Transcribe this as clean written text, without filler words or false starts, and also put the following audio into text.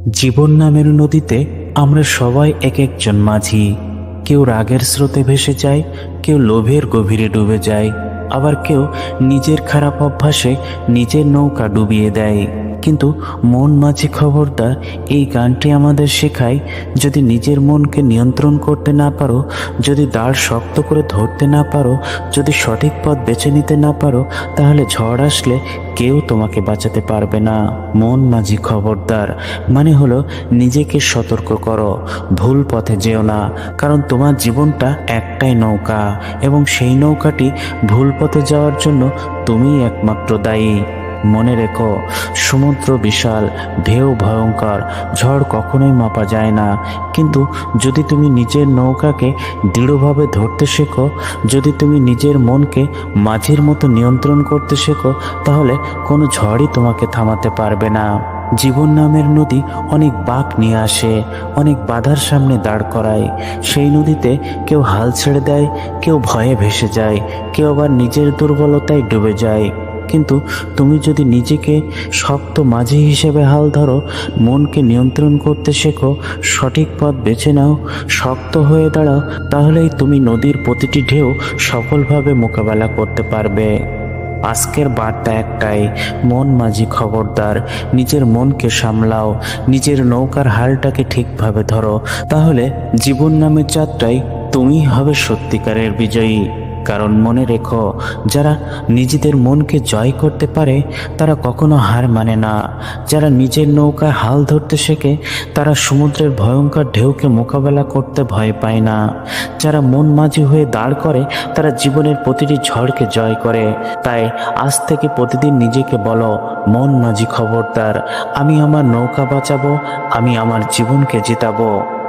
জীবন নামের নদীতে আমরা সবাই এক একজন মাঝি। কেউ রাগের স্রোতে ভেসে যায়, কেউ লোভের গভীরে ডুবে যায়, আবার কেউ নিজের খারাপ অভ্যাসে নিজের নৌকা ডুবিয়ে দেয়। কিন্তু মন মাঝি খবরদার এই গানটি আমাদের শেখায়, যদি নিজের মনকে নিয়ন্ত্রণ করতে না পারো, যদি দাঁড় শক্ত করে ধরতে না পারো, যদি সঠিক পথ বেছে নিতে না পারো, তাহলে ঝড় আসলে কেউ তোমাকে বাঁচাতে পারবে না। মন মাঝি খবরদার মানে হলো নিজেকে সতর্ক করো, ভুল পথে যেও না, কারণ তোমার জীবনটা একটাই নৌকা এবং সেই নৌকাটি ভুল পথে যাওয়ার জন্য তুমিই একমাত্র দায়ী। মনে রেখো, সমুদ্র বিশাল, ঢেউ ভয়ঙ্কর, ঝড় কখনোই মাপা যায় না, কিন্তু যদি তুমি নিজের নৌকাকে দৃঢ়ভাবে ধরতে শেখো, যদি তুমি নিজের মনকে মাঝির মতো নিয়ন্ত্রণ করতে শেখো, তাহলে কোনো ঝড়ই তোমাকে থামাতে পারবে না। জীবন নামের নদী অনেক বাঁক নিয়ে আসে, অনেক বাধার সামনে দাঁড় করায়। সেই নদীতে কেউ হাল ছেড়ে দেয়, কেউ ভয়ে ভেসে যায়, কেউ আবার নিজের দুর্বলতায় ডুবে যায়। কিন্তু তুমি যদি নিজেকে শক্ত মাঝি হিসেবে হাল ধরো, মনকে নিয়ন্ত্রণ করতে শেখো, সঠিক পথ বেছে নাও, শক্ত হয়ে দাঁড়াও, তাহলেই তুমি নদীর প্রতিটি ঢেউ সফলভাবে মোকাবেলা করতে পারবে। আজকের বার্তা একটাই, মন মাঝি খবরদার, নিজের মনকে সামলাও, নিজের নৌকার হালটাকে ঠিকভাবে ধরো, তাহলে জীবন নামের যাত্রায় তুমি হবে সত্যিকারের বিজয়ী। কারণ মনে রেখো, যারা নিজেদের মনকে জয় করতে পারে তারা কখনো হার মানে না। যারা নিজের নৌকায় হাল ধরতে শেখে তারা সমুদ্রের ভয়ঙ্কর ঢেউকে মোকাবেলা করতে ভয় পায় না। যারা মন মাঝি হয়ে দাঁড় করে তারা জীবনের প্রতিটি ঝড়কে জয় করে। তাই আজ থেকে প্রতিদিন নিজেকে বলো, মন মাঝি খবরদার, আমি আমার নৌকা বাঁচাবো, আমি আমার জীবনকে জেতাবো।